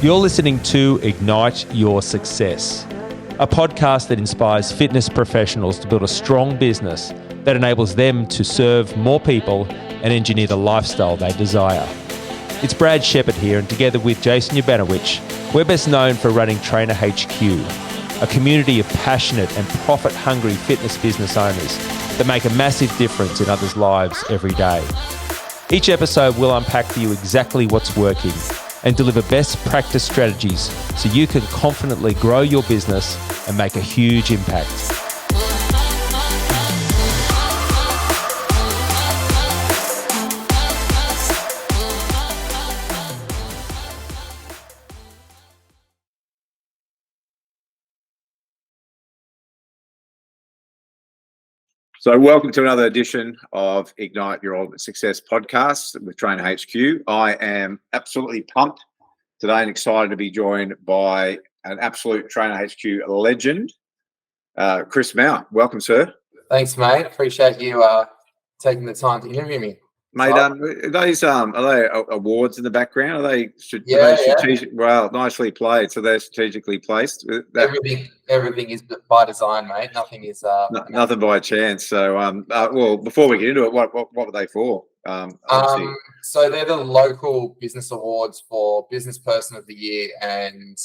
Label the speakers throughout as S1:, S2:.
S1: You're listening to Ignite Your Success, a podcast that inspires fitness professionals to build a strong business that enables them to serve more people and engineer the lifestyle they desire. It's Brad Shepherd here, and together with Jason Ubanowicz, we're best known for running Trainer HQ, a community of passionate and profit-hungry fitness business owners that make a massive difference in others' lives every day. Each episode will unpack for you exactly what's working and deliver best practice strategies so you can confidently grow your business and make a huge impact.
S2: So welcome to another edition of Ignite Your Ultimate Success podcast with Trainer HQ. I am absolutely pumped today and excited to be joined by an absolute Trainer HQ legend, Kris. Welcome, sir.
S3: Thanks, mate. Appreciate you taking the time to interview me.
S2: Mate, are they awards in the background? Are they strategic? Well, nicely played. So they're strategically placed.
S3: Everything is by design, mate. Nothing is
S2: nothing by chance. So, well, before we get into it, what were they for?
S3: So they're the local business awards for Business Person of the Year and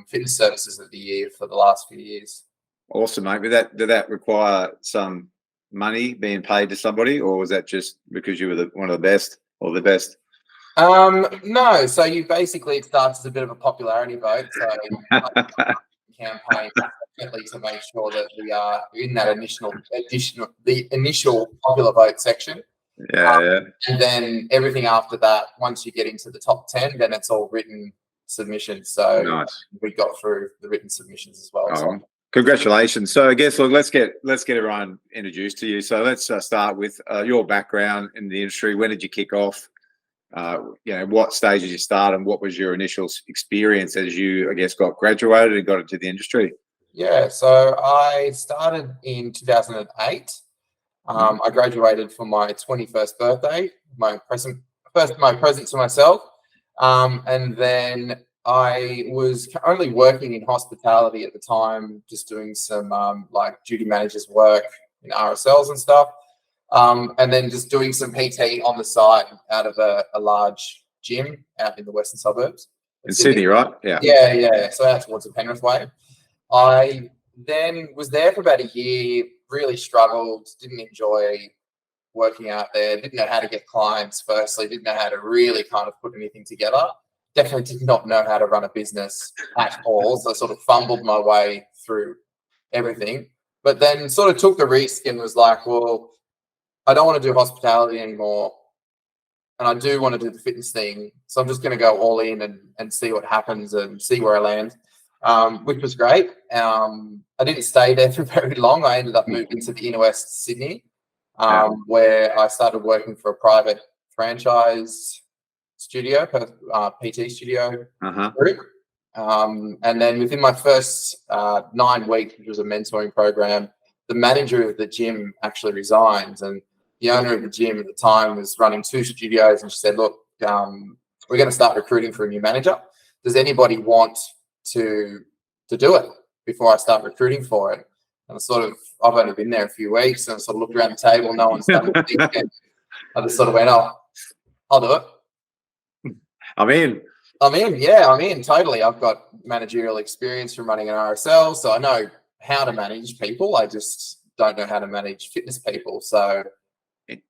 S3: Fitness Services of the Year for the last few years.
S2: Awesome, mate. Did that require some money being paid to somebody, or was that just because you were one of the best or the best?
S3: No. So you basically, it starts as a bit of a popularity vote. So campaign definitely to make sure that we are in that initial popular vote section.
S2: Yeah.
S3: And then everything after that, once you get into the top 10, then it's all written submissions. So
S2: nice.
S3: We got through the written submissions as well. So.
S2: Congratulations. So I guess, look, let's get everyone introduced to you. So let's start with your background in the industry. When did you kick off? What stage did you start, and what was your initial experience as you, I guess, got graduated and got into the industry?
S3: Yeah, so I started in 2008. I graduated for my 21st birthday, my present to myself, and then I was only working in hospitality at the time, just doing some like duty managers work in RSLs and stuff, and then just doing some PT on the side out of a large gym out in the western suburbs.
S2: In Sydney, right? Yeah.
S3: Yeah. So out towards the Penrith way. I then was there for about a year, really struggled, didn't enjoy working out there, didn't know how to get clients firstly, didn't know how to really kind of put anything together. Definitely did not know how to run a business at all. So I sort of fumbled my way through everything, but then sort of took the risk and was like, well, I don't want to do hospitality anymore. And I do want to do the fitness thing. So I'm just going to go all in and see what happens and see where I land, which was great. I didn't stay there for very long. I ended up moving to the inner west Sydney, where I started working for a private franchise studio, PT studio group. And then within my first 9 weeks, which was a mentoring program, the manager of the gym actually resigned, and the owner of the gym at the time was running 2 studios, and she said, look, we're going to start recruiting for a new manager. Does anybody want to do it before I start recruiting for it? And I've only been there a few weeks, and I sort of looked around the table, no one's done anything. I just sort of went, I'll do it.
S2: I'm in,
S3: totally. I've got managerial experience from running an RSL, so I know how to manage people. I just don't know how to manage fitness people. So,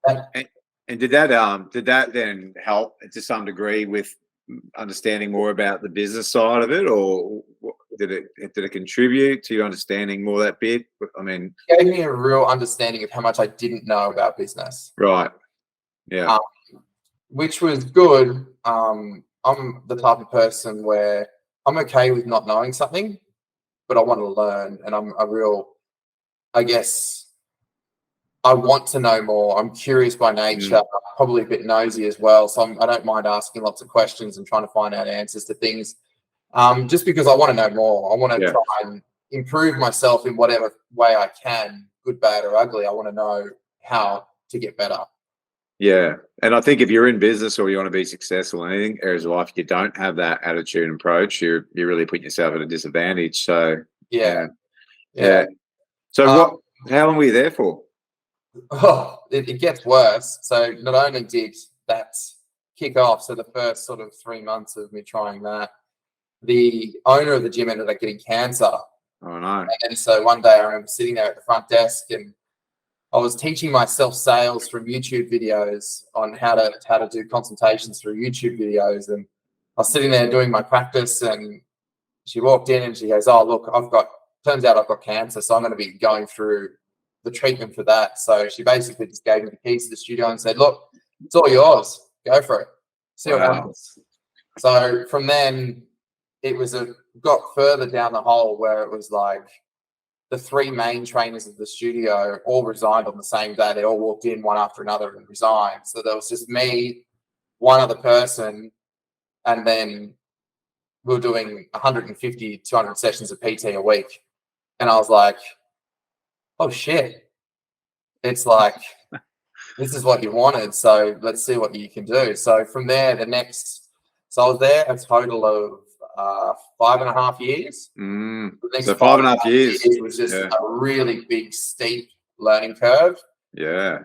S2: and did that then help to some degree with understanding more about the business side of it, or did it contribute to you understanding more of that bit? I mean,
S3: it gave me a real understanding of how much I didn't know about business.
S2: Right. Yeah.
S3: Which was good. I'm the type of person where I'm okay with not knowing something, but I want to learn, and I guess I want to know more. I'm curious by nature, probably a bit nosy as well. So I don't mind asking lots of questions and trying to find out answers to things, just because I want to know more. I want to try and improve myself in whatever way I can, good, bad, or ugly. I want to know how to get better.
S2: Yeah. And I think if you're in business or you want to be successful in anything areas of life, you don't have that attitude and approach, you're really putting yourself at a disadvantage. So
S3: Yeah.
S2: yeah. So how long were you there for?
S3: Oh, it gets worse. So not only did that kick off, so the first sort of 3 months of me trying that, the owner of the gym ended up getting cancer.
S2: Oh no.
S3: And so one day I remember sitting there at the front desk and I was teaching myself sales from YouTube videos on how to do consultations through YouTube videos. And I was sitting there doing my practice and she walked in and she goes, "Oh, look, turns out I've got cancer. So I'm going to be going through the treatment for that." So she basically just gave me the keys to the studio and said, "Look, it's all yours. Go for it. See what happens." So from then it got further down the hole where it was like the three main trainers of the studio all resigned on the same day. They all walked in one after another and resigned. So there was just me, one other person, and then we were doing 150, 200 sessions of PT a week. And I was like, oh shit. It's like, this is what you wanted. So let's see what you can do. So from there, so I was there a total of 5.5 years.
S2: So 5.5 years
S3: was just a really big, steep learning curve.
S2: Yeah.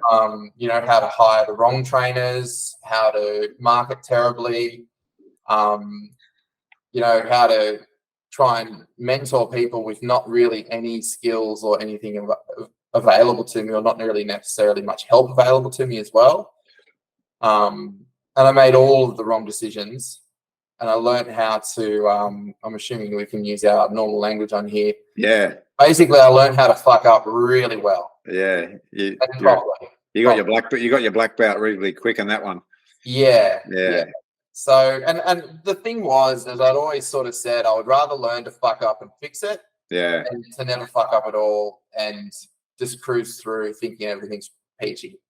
S3: You know, how to hire the wrong trainers, how to market terribly, you know, how to try and mentor people with not really any skills or anything available to me, or not really necessarily much help available to me as well. And I made all of the wrong decisions. And I learned how to, I'm assuming we can use our normal language on here.
S2: Yeah.
S3: Basically, I learned how to fuck up really well.
S2: Yeah. You
S3: got
S2: your black belt really quick on that one.
S3: Yeah. So, and the thing was, as I'd always sort of said, I would rather learn to fuck up and fix it than to never fuck up at all and just cruise through thinking everything's peachy.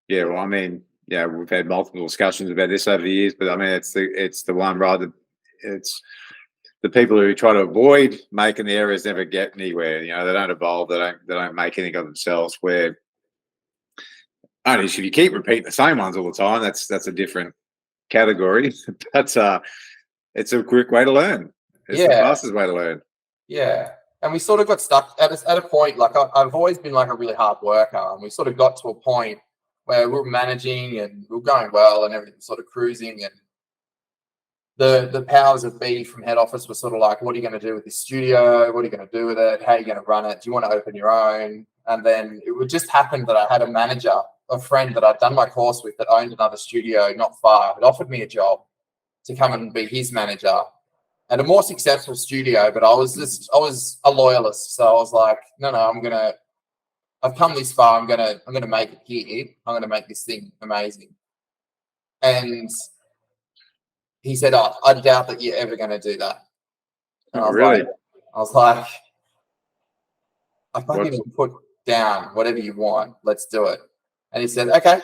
S2: Yeah. Well, I mean, yeah, we've had multiple discussions about this over the years, but I mean, it's the one, right? It's the people who try to avoid making the errors never get anywhere. You know, they don't evolve. They don't make anything of themselves. Where only if you keep repeating the same ones all the time, that's a different category. But it's a quick way to learn. It's the fastest way to learn.
S3: Yeah. And we sort of got stuck at a point. Like I've always been like a really hard worker, and we sort of got to a point where we were managing and we were going well and everything was sort of cruising, and the powers of be from head office were sort of like, what are you going to do with this studio? What are you going to do with it? How are you going to run it? Do you want to open your own? And then it would just happen that I had a manager, a friend that I'd done my course with, that owned another studio not far, had offered me a job to come and be his manager at a more successful studio. But I was a loyalist. So I was like, no, I've come this far. I'm gonna make it here. I'm gonna make this thing amazing. And he said, "Oh, I doubt that you're ever gonna do that." And I was like, I fucking put down whatever you want. Let's do it. And he said, "Okay,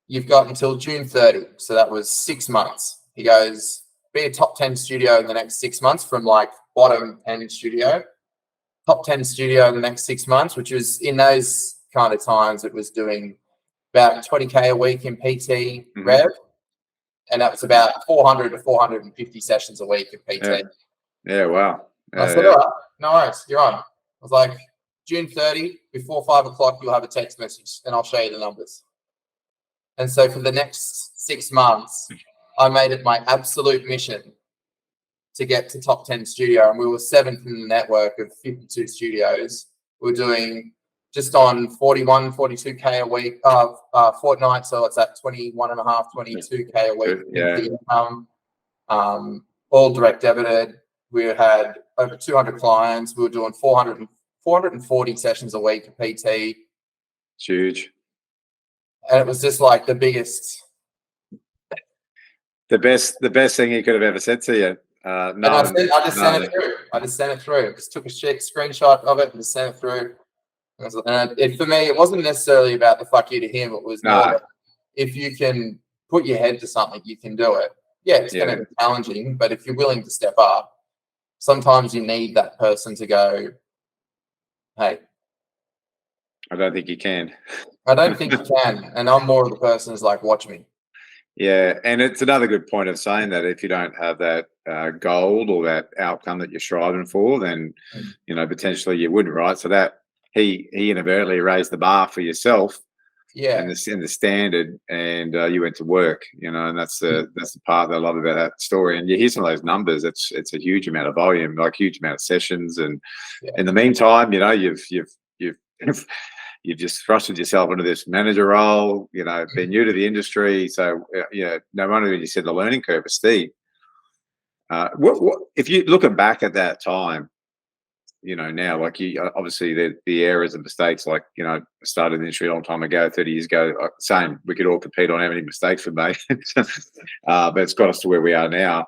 S3: you've got until June 30." So that was 6 months. He goes, "Be a top 10 studio in the next 6 months, from like bottom 10 studio. Top 10 studio in the next 6 months," which was, in those kind of times, it was doing about 20K a week in PT rev. And that was about 400 to 450 sessions a week in PT.
S2: Yeah, wow.
S3: I said, all right, no worries, you're on. I was like, June 30, before 5 o'clock, you'll have a text message and I'll show you the numbers. And so for the next 6 months, I made it my absolute mission to get to top 10 studio. And we were 7th in the network of 52 studios. We were doing just on 41, 42K a week, fortnight. So it's at 21.5, 22K a week. Income, all direct debited. We had over 200 clients. We were doing 440 sessions a week of PT.
S2: It's huge.
S3: And it was just like the biggest.
S2: The best thing he could have ever said to you. I
S3: just sent it through. Just took a screenshot of it and just sent it through. And for me, it wasn't necessarily about the fuck you to him. It was more, if you can put your head to something, you can do it. Yeah, it's going to be challenging, but if you're willing to step up, sometimes you need that person to go, hey.
S2: I don't think you can.
S3: I don't think you can. And I'm more of the person who's like, watch me.
S2: Yeah, and it's another good point of saying that if you don't have that goal or that outcome that you're striving for, then potentially you wouldn't, right? So that he inadvertently raised the bar for yourself
S3: Yeah.
S2: and the standard, and you went to work, and that's the part that I love about that story. And you hear some of those numbers; it's a huge amount of volume, like huge amount of sessions, and in the meantime, you've just thrusted yourself into this manager role, been new to the industry. So, no wonder when you said the learning curve is steep. What if you looking back at that time, now, like obviously the errors and mistakes, like, I started in the industry a long time ago, 30 years ago, same, we could all compete on how many mistakes we made, but it's got us to where we are now.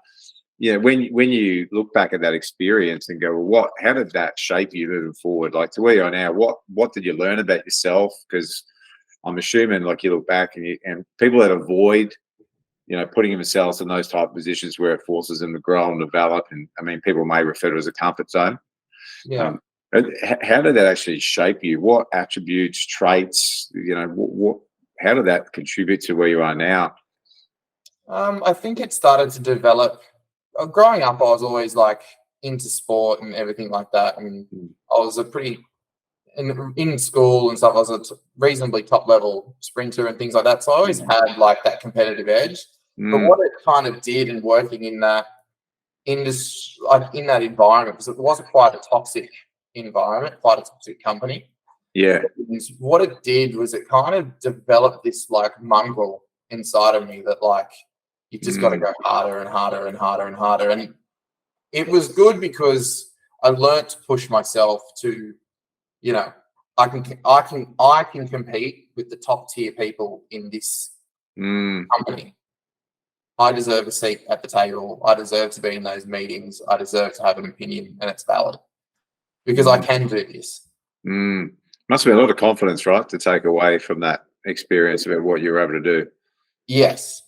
S2: Yeah, when you look back at that experience and go, well, how did that shape you moving forward? Like to where you are now, what did you learn about yourself? Because I'm assuming, like, you look back and people that avoid, putting themselves in those type of positions where it forces them to grow and develop. And I mean, people may refer to it as a comfort zone.
S3: Yeah.
S2: How did that actually shape you? What attributes, traits, how did that contribute to where you are now?
S3: I think it started to develop. Growing up, I was always like into sport and everything like that. And I was a pretty in school and stuff. I was a reasonably top level sprinter and things like that. So I always had like that competitive edge. But what it kind of did in working in that industry, like in that environment, because it wasn't quite a toxic environment, quite a toxic company.
S2: Yeah.
S3: What it did was it kind of developed this like mongrel inside of me that like, you just got to go harder and harder and harder and harder. And it was good because I learned to push myself to, I can compete with the top tier people in this company. I deserve a seat at the table. I deserve to be in those meetings. I deserve to have an opinion, and it's valid because I can do this.
S2: Must be a lot of confidence, right, to take away from that experience about what you were able to do.
S3: Yes.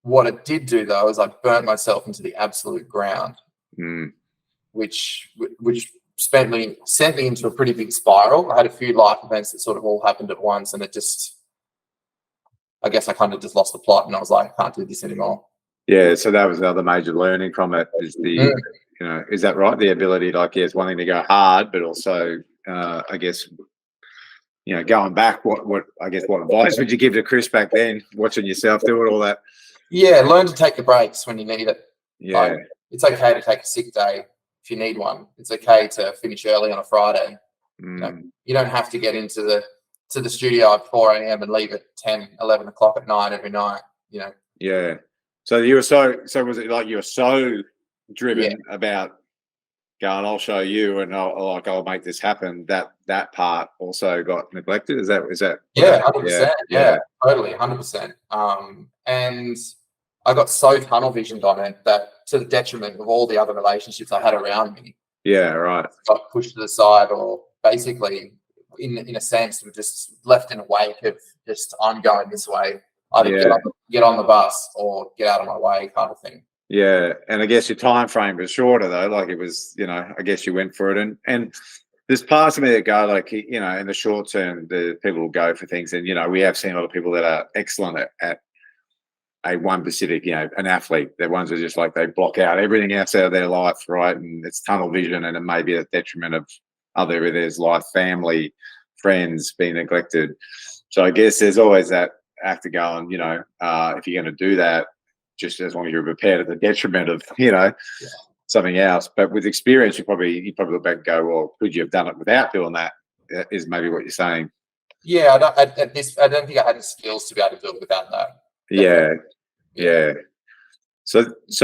S3: What it did do, though, is I burnt myself into the absolute ground, which sent me into a pretty big spiral. I had a few life events that sort of all happened at once, and I guess I kind of just lost the plot, and I was like, I can't do this anymore.
S2: Yeah, so that was another major learning from it. Is is that right? The ability, like, it's one thing to go hard, but also, I guess, going back, what advice would you give to Kris back then, watching yourself do it, all that?
S3: Yeah, learn to take the breaks when you need it.
S2: Yeah.
S3: Like, it's okay to take a sick day if you need one. It's okay to finish early on a Friday. You don't have to get into the studio at 4 a.m. and leave at 10, 11 o'clock at night every night,
S2: Yeah. So you were so was it like you were so driven about going, I'll show you, and I'll make this happen, that part also got neglected? Is that
S3: Yeah, 100%. Yeah, totally, 100%. And I got so tunnel visioned on it that to the detriment of all the other relationships I had around me.
S2: Yeah, right.
S3: Got pushed to the side, or basically in a sense were just left in a wake of just, I'm going this way. Either get on the bus or get out of my way, kind of thing.
S2: Yeah, and I guess your time frame was shorter though. Like it was, I guess you went for it, and there's parts of me that go like, in the short term, the people will go for things, and we have seen a lot of people that are excellent at a one specific, an athlete. They're ones that just like they block out everything else out of their life, right? And it's tunnel vision, and it may be a detriment of other areas, life, family, friends being neglected. So I guess there's always that act of going, if you're going to do that, just as long as you're prepared at the detriment of, something else. But with experience, you probably look back and go, well, could you have done it without doing that? Is maybe what you're saying.
S3: Yeah, I don't think I had the skills to be able to do it without that.
S2: Yeah. So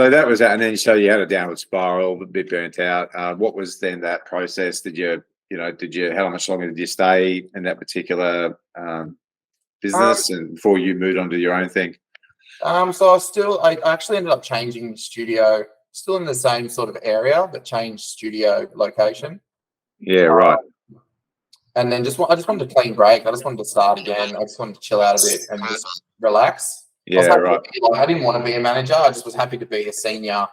S2: that was that, and then so you had a downward spiral, a bit burnt out. What was then that process? Did you how much longer did you stay in that particular business, and before you moved on to your own thing?
S3: So I actually ended up changing the studio, still in the same sort of area, but changed studio location.
S2: Yeah, right.
S3: And then I just wanted a clean break. I just wanted to start again. I just wanted to chill out a bit and just relax.
S2: Yeah, right.
S3: I didn't want to be a manager. I just was happy to be a senior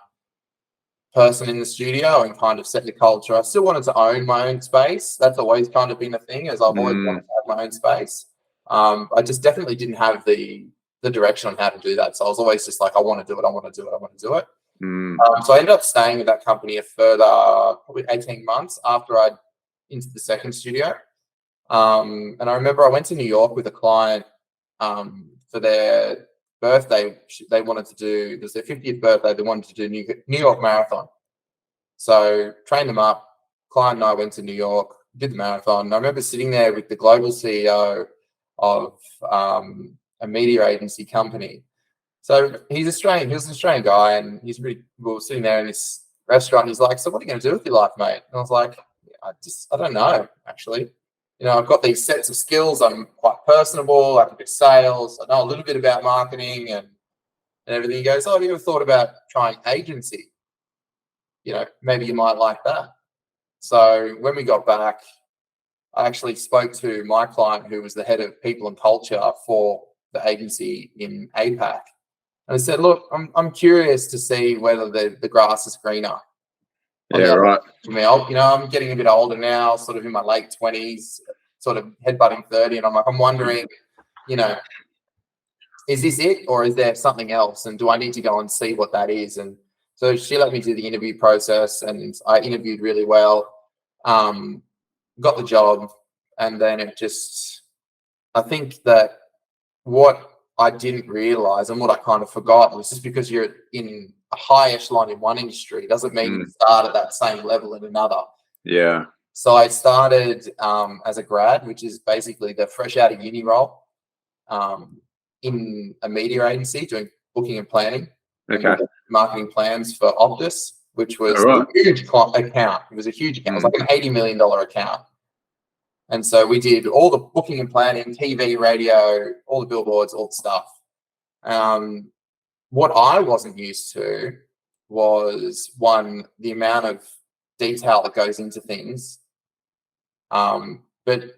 S3: person in the studio and kind of set the culture. I still wanted to own my own space. That's always kind of been a thing, as I've always wanted to have my own space. I just definitely didn't have the direction on how to do that. So I was always just like, I want to do it. I want to do it. I want to do it. So I ended up staying with that company a further probably 18 months after I'd into the second studio. And I remember I went to New York with a client for their birthday. They wanted to do, it was their 50th birthday. They wanted to do New York Marathon. So trained them up. Client and I went to New York, did the marathon. And I remember sitting there with the global CEO of a media agency company. So he's Australian. He was an Australian guy, and we were sitting there in this restaurant. He's like, "So what are you going to do with your life, mate?" And I was like, I don't know, actually. I've got these sets of skills. I'm quite personable. I can do sales. I know a little bit about marketing and everything. He goes, "Oh, have you ever thought about trying agency? Maybe you might like that." So when we got back, I actually spoke to my client, who was the head of people and culture for the agency in APAC. And I said, "Look, I'm curious to see whether the grass is greener."
S2: Yeah, right.
S3: For me, I'm getting a bit older now, sort of in my late 20s, sort of headbutting 30, and I'm wondering, is this it, or is there something else? And do I need to go and see what that is? And so she let me do the interview process, and I interviewed really well, got the job, and then I think that what I didn't realize and what I kind of forgot was just because you're in a high echelon in one industry doesn't mean you start at that same level in another.
S2: Yeah.
S3: So I started as a grad, which is basically the fresh out of uni role, in a media agency doing booking and planning.
S2: Okay.
S3: And marketing plans for Optus, which was
S2: All right.
S3: a huge account. It was a huge account. It was like an $80 million account. And so we did all the booking and planning, TV, radio, all the billboards, all the stuff. What I wasn't used to was, one, the amount of detail that goes into things. But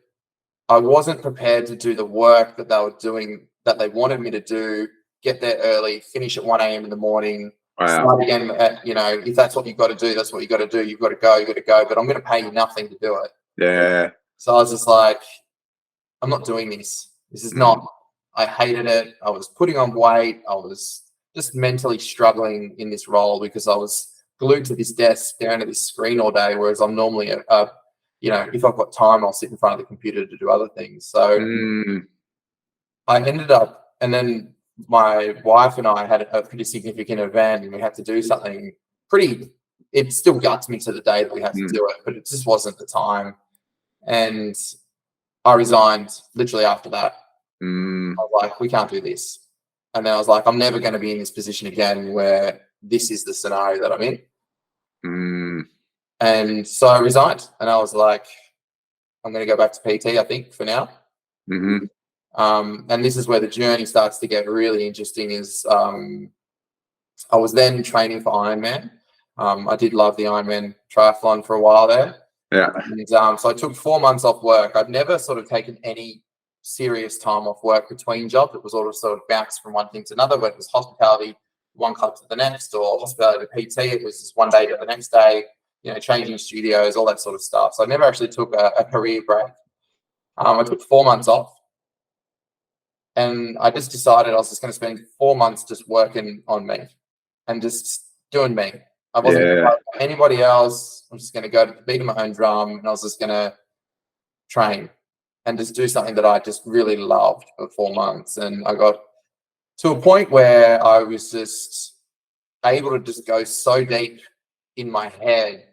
S3: I wasn't prepared to do the work that they were doing, that they wanted me to do, get there early, finish at 1 a.m. in the morning, start again at, if that's what you've got to do, that's what you've got to do. You've got to go, but I'm going to pay you nothing to do it.
S2: Yeah.
S3: So I was just like, I'm not doing this. This is not, I hated it. I was putting on weight. I was just mentally struggling in this role because I was glued to this desk, staring at this screen all day, whereas I'm normally, if I've got time, I'll sit in front of the computer to do other things. So I ended up, and then my wife and I had a pretty significant event, and we had to do something it still guts me to the day that we had to do it, but it just wasn't the time. And I resigned literally after that. I was like, we can't do this. And then I was like, I'm never going to be in this position again where this is the scenario that I'm in. And so I resigned, and I was like, I'm going to go back to PT, I think, for now. And this is where the journey starts to get really interesting. Is I was then training for Ironman. I did love the Ironman triathlon for a while there.
S2: Yeah.
S3: And so I took 4 months off work. I'd never sort of taken any serious time off work between jobs. It was sort of bounced from one thing to another, whether it was hospitality, one club to the next, or hospitality to PT. It was just one day to the next day, changing studios, all that sort of stuff. So I never actually took a career break. I took 4 months off, and I just decided I was just going to spend 4 months just working on me and just doing me. I wasn't going to worry about anybody else. I'm just going to go to the beat of my own drum, and I was just going to train and just do something that I just really loved for 4 months. And I got to a point where I was just able to just go so deep in my head,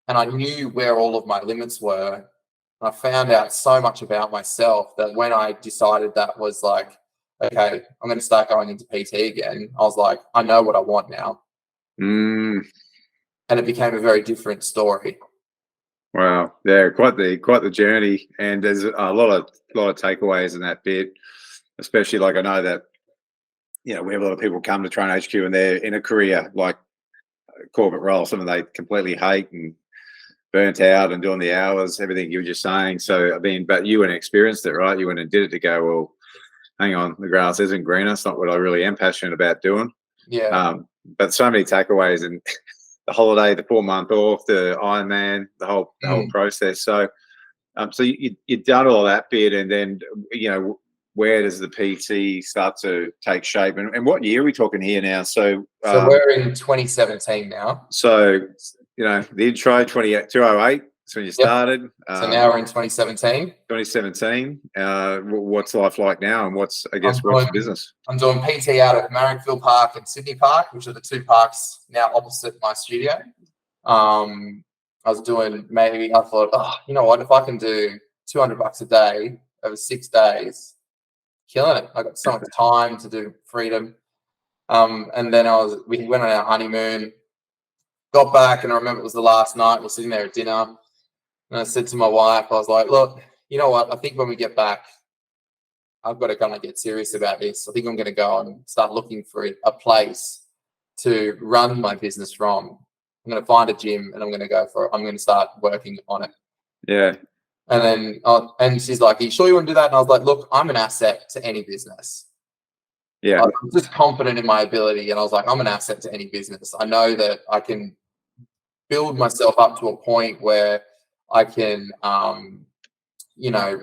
S3: and I knew where all of my limits were. And I found out so much about myself that when I decided that was like, okay, I'm going to start going into PT again, I was like, I know what I want now. And it became a very different story.
S2: Wow. Yeah, quite the journey. And there's a lot of takeaways in that bit, especially like I know that, we have a lot of people come to Train HQ and they're in a career like corporate role, something they completely hate and burnt out and doing the hours, everything you were just saying. So, but you went and experienced it, right? You went and did it to go, well, hang on, the grass isn't greener. It's not what I really am passionate about doing.
S3: Yeah.
S2: But so many takeaways, and the holiday, the 4 month off, the Ironman, the whole process. So, so you've done all that bit, and then where does the PT start to take shape, and what year are we talking here now? So
S3: we're in 2017 now.
S2: So the intro 208. That's when you started.
S3: So now we're in 2017.
S2: 2017. What's life like now, and what's the business?
S3: I'm doing PT out of Marrickville Park and Sydney Park, which are the two parks now opposite my studio. I was doing I thought, you know what? If I can do $200 a day over 6 days, killing it. I got so much time to do freedom. And then we went on our honeymoon, got back, and I remember it was the last night. We're sitting there at dinner, and I said to my wife, I was like, look, you know what? I think when we get back, I've got to kind of get serious about this. I think I'm going to go and start looking for a place to run my business from. I'm going to find a gym, and I'm going to start working on it.
S2: Yeah.
S3: And then, and she's like, are you sure you want to do that? And I was like, look, I'm an asset to any business.
S2: Yeah.
S3: I'm just confident in my ability. And I was like, I'm an asset to any business. I know that I can build myself up to a point where I can,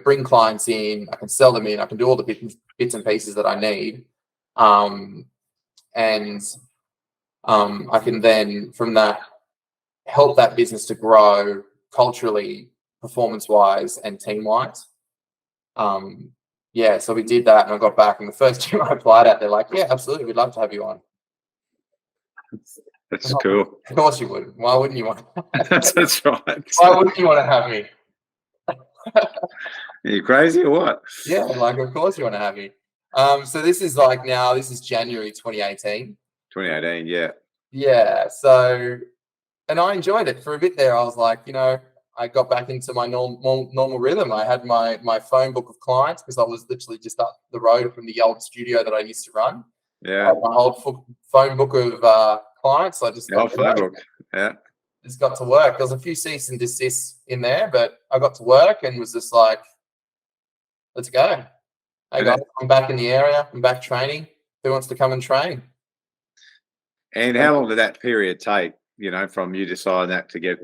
S3: bring clients in, I can sell them in, I can do all the bits and pieces that I need. I can then, from that, help that business to grow culturally, performance-wise, and team-wise. So we did that, and I got back, and the first gym I applied at, they're like, yeah, absolutely, we'd love to have you on.
S2: That's cool.
S3: Of course you would. Why wouldn't you want
S2: That's right.
S3: Why wouldn't you want to have me?
S2: Are you crazy or what?
S3: Yeah, of course you want to have me. So this is January 2018.
S2: 2018, yeah.
S3: Yeah, so, and I enjoyed it for a bit there. I was like, I got back into my normal rhythm. I had my phone book of clients, because I was literally just up the road from the old studio that I used to run.
S2: Yeah.
S3: My old phone book of clients. I just
S2: phone book. Yeah.
S3: Just got to work. There was a few cease and desists in there, but I got to work and was just like, let's go. Hey guys, I'm back in the area. I'm back training. Who wants to come and train?
S2: And how long did that period take? From you deciding that to get,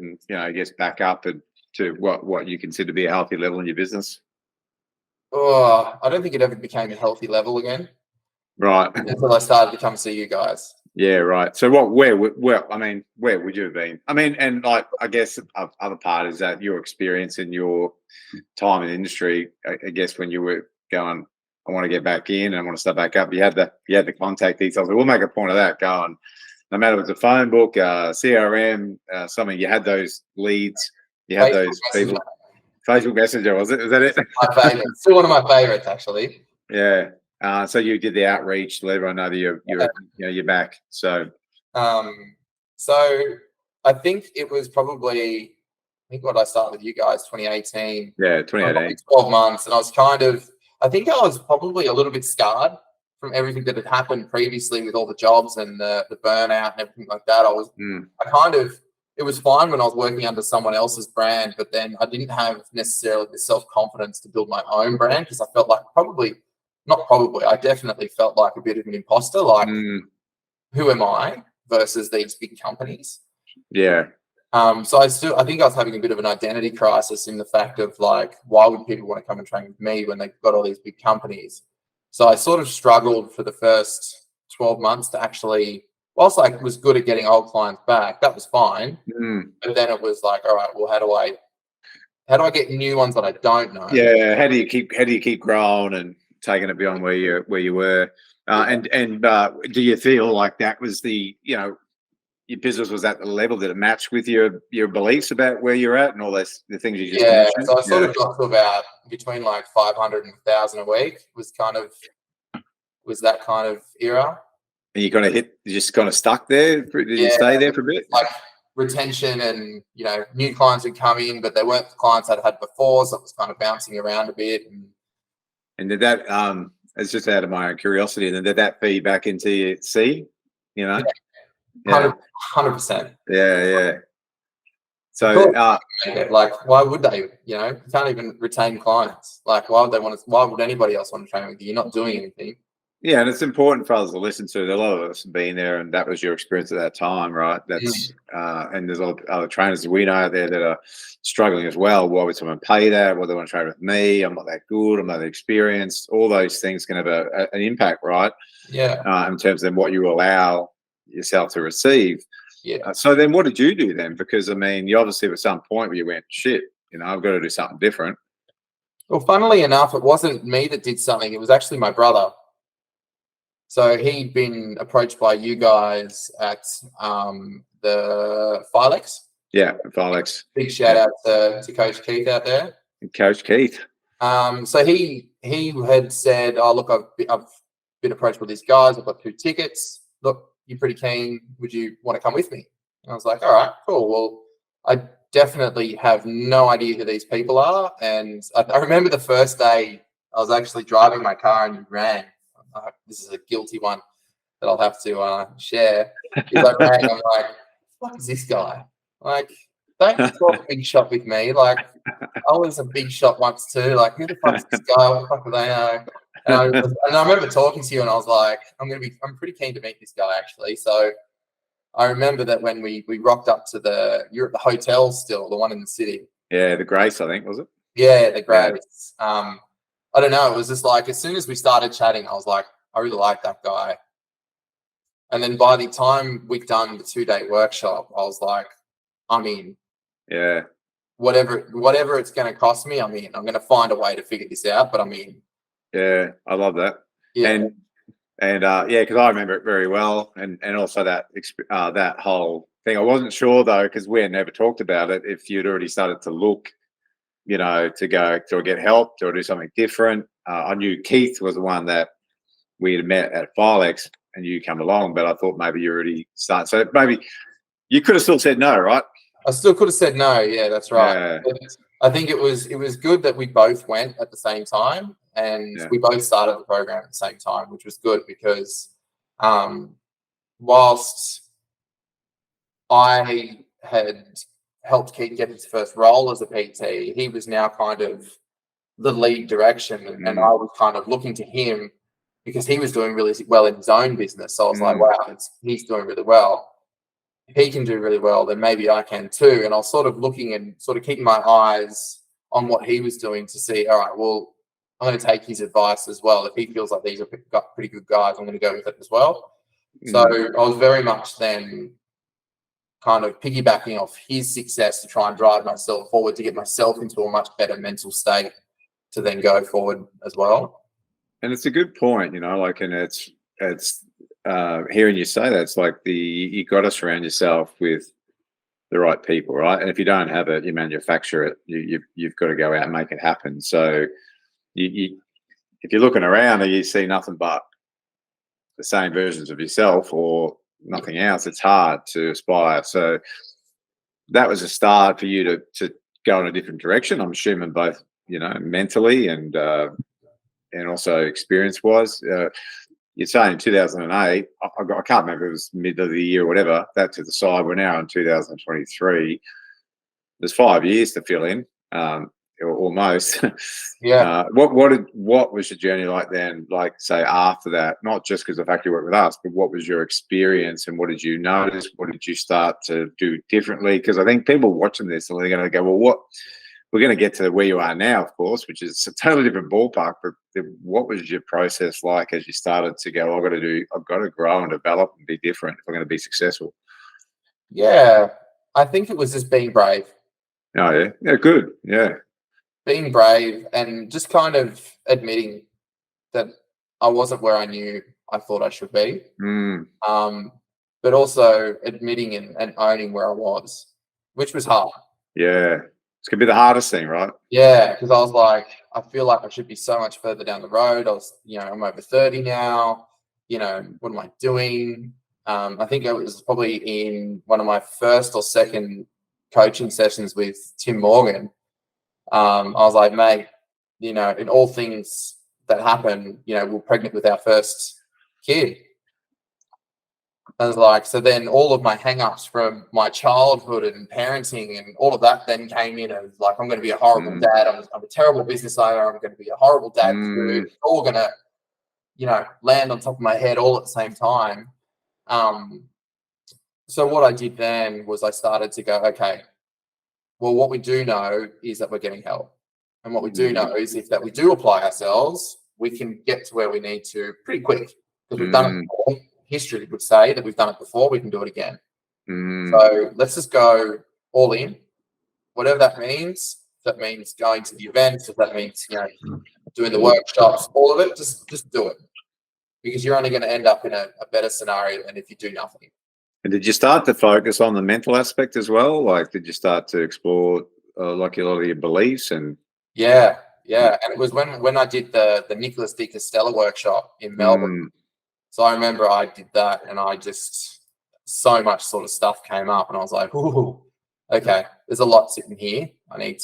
S2: back up and to what you consider to be a healthy level in your business?
S3: Oh, I don't think it ever became a healthy level again.
S2: Right.
S3: Until I started to come see you guys.
S2: Yeah, right. So where would you have been? I mean, and I guess other part is that your experience in your time in the industry, I guess when you were going, I want to get back in and I want to start back up, you had the contact details. We'll make a point of that going. No matter if it's a phone book, CRM, something, you had those leads, you had those people. Facebook Messenger, was that it?
S3: My favorite. Still one of my favorites, actually.
S2: Yeah. So you did the outreach to let everyone know that you're back. So,
S3: so I think it was probably, what I started with you guys, 2018.
S2: Yeah, 2018.
S3: 12 months, and I think I was probably a little bit scarred from everything that had happened previously with all the jobs and the burnout and everything like that. It was fine when I was working under someone else's brand, but then I didn't have necessarily the self-confidence to build my own brand, because I felt like I definitely felt like a bit of an imposter. Like, who am I versus these big companies?
S2: Yeah.
S3: So I think I was having a bit of an identity crisis in the fact of like, why would people want to come and train with me when they've got all these big companies? So I sort of struggled for the first 12 months to actually, whilst I was good at getting old clients back, that was fine. But then it was like, all right, well, how do I get new ones that I don't know?
S2: Yeah. How do you keep growing and taking it beyond where you were? And do you feel like that was your business was at the level that it matched with your beliefs about where you're at and all the things you just mentioned?
S3: So I sort of got to about between like 500 and 1,000 a week was that kind of era.
S2: And you just kind of stuck there? Did you stay there for a bit?
S3: Like retention and, new clients would come in, but they weren't the clients I'd had before, so it was kind of bouncing around a bit.
S2: And did that, it's just out of my own curiosity, and then did that feed back into your C,
S3: Yeah. 100%.
S2: Yeah. So,
S3: like, why would they? You can't even retain clients. Like, why would anybody else want to train with you? You're not doing anything.
S2: Yeah, and it's important for us to listen to. A lot of us have been there, and that was your experience at that time, right? That's and there's a lot of other trainers that we know out there that are struggling as well. Why would someone pay that? Why do they want to train with me? I'm not that good. I'm not that experienced. All those things can have an impact, right?
S3: Yeah.
S2: In terms of what you allow yourself to receive.
S3: Yeah.
S2: So then, what did you do then? Because I mean, you obviously at some point where you went, shit, I've got to do something different.
S3: Well, funnily enough, it wasn't me that did something. It was actually my brother. So he'd been approached by you guys at the Filex.
S2: Yeah, Filex.
S3: Big shout out to Coach Keith out there.
S2: Coach Keith.
S3: So he had said, "Oh, look, I've been approached by these guys. I've got 2 tickets. Look, you're pretty keen. Would you want to come with me?" And I was like, "All right, cool. Well, I definitely have no idea who these people are." And I remember the first day I was actually driving my car and you ran. This is a guilty one that I'll have to share. Because I rang, I'm like, "What is this guy? Like, don't talk big shot with me. Like, I was a big shot once too. Like, who the fuck's this guy? What the fuck do they know?" And I remember talking to you, and I was like, I'm pretty keen to meet this guy actually. So I remember that when we rocked up to you're at the hotel still, the one in the city.
S2: Yeah, the Grace, I think, was it?
S3: Yeah, the Grace. Yeah. I don't know. It was just like as soon as we started chatting, I was like, I really like that guy. And then by the time we'd done the 2-day workshop, I was like, I'm in.
S2: Yeah.
S3: Whatever it's going to cost me, I'm in. I'm going to find a way to figure this out, but I'm in.
S2: Yeah, I love that.
S3: Yeah.
S2: And yeah, because I remember it very well, and also that whole thing. I wasn't sure though, because we had never talked about it. If you'd already started to look, to go to get help or do something different. I knew Keith was the one that we had met at Filex, and you come along, but I thought maybe you already started. So maybe you could have still said no, right?
S3: I still could have said no. Yeah, that's right.
S2: Yeah.
S3: I think it was good that we both went at the same time, and we both started the program at the same time, which was good because whilst I had helped Keith get his first role as a PT, he was now kind of the lead direction, and I was kind of looking to him because he was doing really well in his own business. So I was like, wow, he's doing really well. If he can do really well, then maybe I can too. And I was sort of looking and sort of keeping my eyes on what he was doing to see, all right, well, I'm going to take his advice as well. If he feels like these are pretty good guys, I'm going to go with it as well. So I was very much then kind of piggybacking off his success to try and drive myself forward to get myself into a much better mental state to then go forward as well.
S2: And it's a good point, and it's hearing you say that, it's like you got to surround yourself with the right people, right? And if you don't have it, you manufacture it. You've got to go out and make it happen. So if you're looking around and you see nothing but the same versions of yourself or nothing else, it's hard to aspire. So that was a start for you to go in a different direction. I'm assuming both, mentally and also experience-wise. You're saying 2008, I can't remember if it was mid of the year or whatever, that to the side. We're now in 2023. There's 5 years to fill in, almost.
S3: Yeah.
S2: What was your journey like then, like say after that, not just because of the fact you worked with us, but what was your experience and what did you notice? What did you start to do differently? Because I think people watching this, and they're going to go, well, we're going to get to where you are now, of course, which is a totally different ballpark. But what was your process like as you started to go, I've got to grow and develop and be different if I'm going to be successful?
S3: Yeah, I think it was just being brave.
S2: Oh, yeah. Yeah, good. Yeah.
S3: Being brave and just kind of admitting that I wasn't where I thought I should be. But also admitting and owning where I was, which was hard.
S2: Yeah. It's going to be the hardest thing, right?
S3: Yeah, because I was like, I feel like I should be so much further down the road. I'm over 30 now. What am I doing? I think it was probably in one of my first or second coaching sessions with Tim Morgan. I was like, mate, in all things that happen, we're pregnant with our first kid. I was like, so then all of my hang-ups from my childhood and parenting and all of that then came in as like, I'm going to be a horrible dad. I'm a terrible business owner. I'm going to be a horrible dad. It's all going to land on top of my head all at the same time. So what I did then was I started to go, okay, well, what we do know is that we're getting help. And what we do know is if that we do apply ourselves, we can get to where we need to pretty quick because we've done it before. History would say that we've done it before, we can do it again. So let's just go all in, whatever that means. If that means going to the events, if that means, doing the workshops, all of it, just do it. Because you're only going to end up in a better scenario than if you do nothing.
S2: And did you start to focus on the mental aspect as well? Like, did you start to explore like a lot of your beliefs and?
S3: Yeah. And it was when I did the Nicholas D. Costello workshop in Melbourne. So I remember I did that, and I just so much sort of stuff came up, and I was like, "Ooh, okay, there's a lot sitting here. I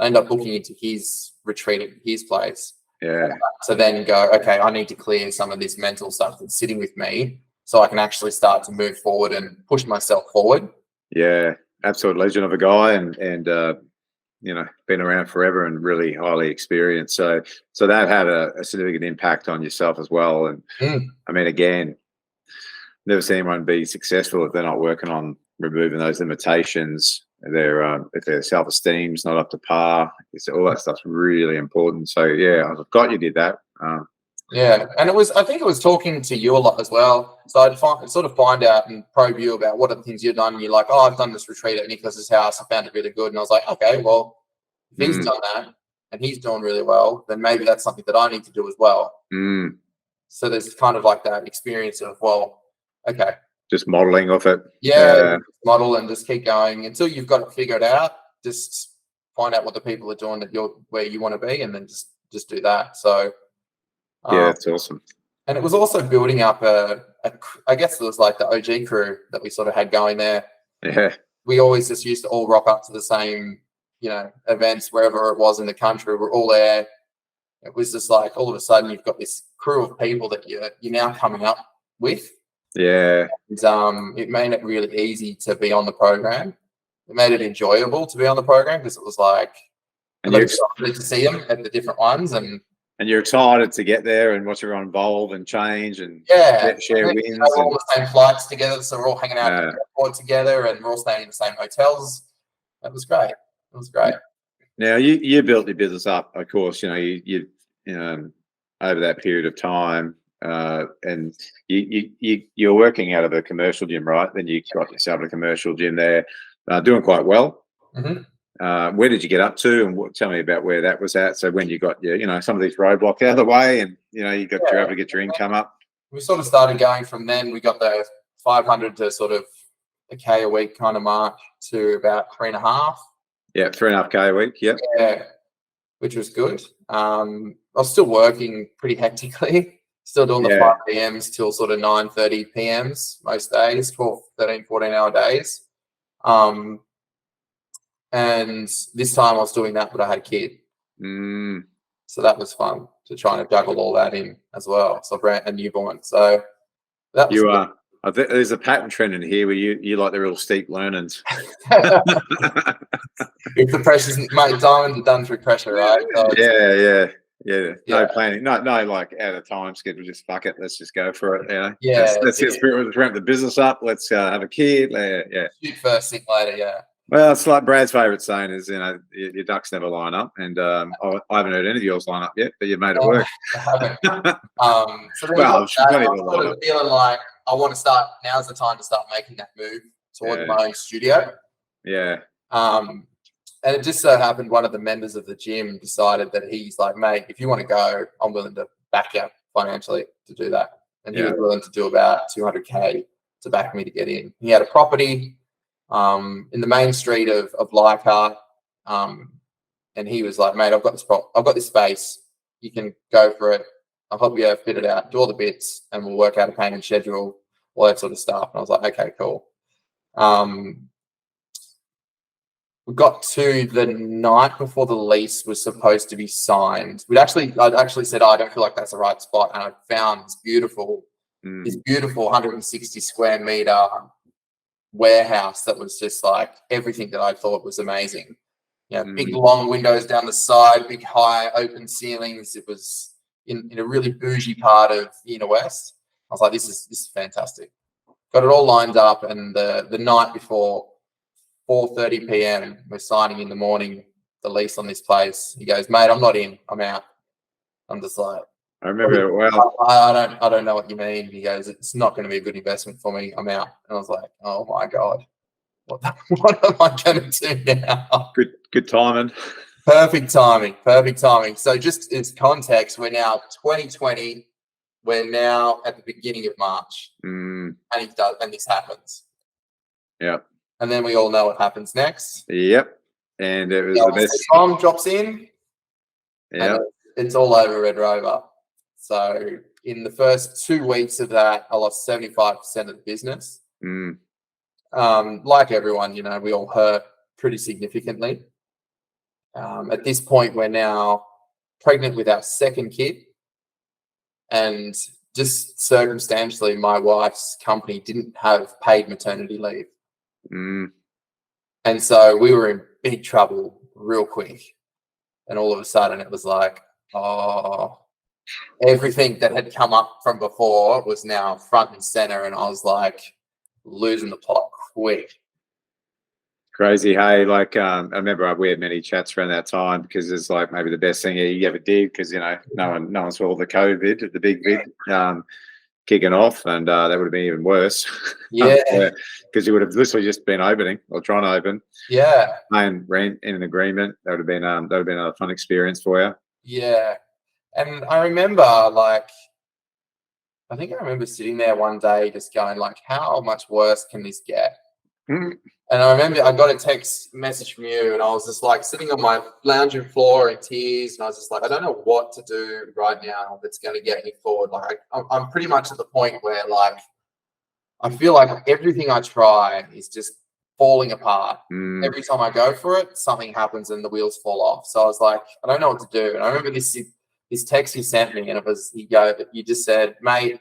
S3: end up booking into his retreat at his place."
S2: Yeah.
S3: So then go, okay, I need to clear some of this mental stuff that's sitting with me so I can actually start to move forward and push myself forward.
S2: Yeah, absolute legend of a guy and been around forever and really highly experienced. So that had a significant impact on yourself as well. And I mean, again, never seen anyone be successful if they're not working on removing those limitations. If their self-esteem's not up to par, all that stuff's really important. So yeah, I forgot you did that.
S3: And I think it was talking to you a lot as well. So I'd find out and probe you about what are the things you've done. And you're like, oh, I've done this retreat at Nicholas's house. I found it really good. And I was like, okay, well, if he's done that and he's doing really well, then maybe that's something that I need to do as well. So there's kind of like that experience of, well, okay.
S2: Just modeling off it.
S3: Yeah, model and just keep going until you've got it figured out. Just find out what the people are doing where you want to be, and then just do that. So
S2: yeah, it's awesome.
S3: And it was also building up I guess it was like the OG crew that we sort of had going there.
S2: Yeah.
S3: We always just used to all rock up to the same, events wherever it was in the country. We're all there. It was just like all of a sudden you've got this crew of people that you're now coming up with.
S2: Yeah.
S3: And, it made it really easy to be on the program. It made it enjoyable to be on the program because it was like, and you're excited to see them at the different ones, and
S2: you're excited to get there and watch everyone evolve and change and share wins.
S3: We're all the same flights together, so we're all hanging out at the airport together, and we're all staying in the same hotels. It was great. It was great.
S2: Now you built your business up, of course. You over that period of time. And you're working out of a commercial gym, right? Then you got yourself a commercial gym there, doing quite well. Where did you get up to, and tell me about where that was at? So when you got some of these roadblocks out of the way, and you're able to get your income up.
S3: We sort of started going from then. We got the 500 to sort of a K a week kind of mark to about 3.5.
S2: Yeah, 3.5K a week. Yep.
S3: Yeah, which was good. I was still working pretty hectically. Still doing the 5 p.m.s till sort of 9:30 p.m.s most days, 12, 13, 14-hour days. And this time I was doing that, but I had a kid. So that was fun to try and juggle all that in as well. So a newborn. So that was
S2: I think there's a pattern trend in here where you like the real steep learnings.
S3: If the pressure's mate, diamonds are done through pressure, right? So
S2: No planning, no like out of time schedule, just fuck it, let's just go for it. Let's ramp the business up, let's have a kid.
S3: Shoot first, sink later.
S2: Well, it's like Brad's favourite saying is, your ducks never line up, and I haven't heard any of yours line up yet, but you've made it work.
S3: So I'm feeling like I want to start. Now's the time to start making that move towards my own studio.
S2: Yeah.
S3: And it just so happened one of the members of the gym decided that he's like, mate, if you want to go, I'm willing to back you financially to do that. And he was willing to do about 200K to back me to get in. He had a property in the main street of Leichhardt. And he was like, mate, I've got this space. You can go for it. I'll help you fit it out, do all the bits, and we'll work out a payment schedule, all that sort of stuff. And I was like, okay, cool. We got to the night before the lease was supposed to be signed. I'd actually said, I don't feel like that's the right spot. And I found this beautiful 160 square meter warehouse that was just like everything that I thought was amazing. Big long windows down the side, big high open ceilings. It was in a really bougie part of the inner west. I was like, this is fantastic. Got it all lined up, and the night before, 4:30 p.m. we're signing in the morning the lease on this place. He goes, mate, I'm not in, I'm out. I'm just like,
S2: I remember it well.
S3: I don't know what you mean. He goes, it's not going to be a good investment for me. I'm out. And I was like, oh my God, what am I going to do now?
S2: Good timing.
S3: Perfect timing. So just as context, we're now 2020. We're now at the beginning of March, and this happens.
S2: Yep.
S3: And then we all know what happens next.
S2: Yep. And it was the best.
S3: Tom drops in.
S2: Yeah.
S3: It's all over Red Rover. So in the first 2 weeks of that, I lost 75% of the business. Like everyone, we all hurt pretty significantly. At this point, we're now pregnant with our second kid. And just circumstantially, my wife's company didn't have paid maternity leave. And so we were in big trouble real quick. And all of a sudden it was like, everything that had come up from before was now front and center. And I was like losing the plot quick.
S2: Crazy, hey, like I remember we had many chats around that time, because it's like maybe the best thing you ever did, because no one saw the COVID, the big vid kicking off, and that would have been even worse.
S3: Yeah,
S2: because you would have literally just been opening or trying to open.
S3: Yeah,
S2: Paying rent in an agreement. That would have been a fun experience for you.
S3: Yeah, and I remember I remember sitting there one day just going like, how much worse can this get? And I remember I got a text message from you, and I was just like sitting on my lounging floor in tears, and I was just like, I don't know what to do right now that's going to get me forward. Like I'm pretty much at the point where like I feel like everything I try is just falling apart. Every time I go for it, something happens and the wheels fall off. So I was like, I don't know what to do. And I remember this text you sent me, and it was you just said, mate,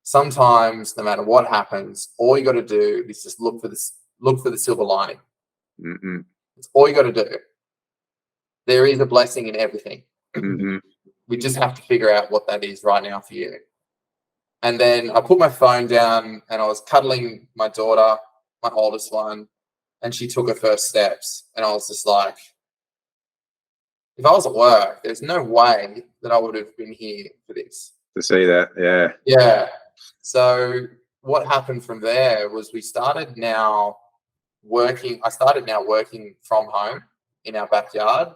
S3: sometimes no matter what happens, all you got to do is just look for the silver lining. It's all you got to do. There is a blessing in everything. We just have to figure out what that is right now for you. And then I put my phone down, and I was cuddling my daughter, my oldest one, and she took her first steps. And I was just like, if I was at work, there's no way that I would have been here for this.
S2: To see that, yeah.
S3: Yeah. So what happened from there was I started now working from home in our backyard.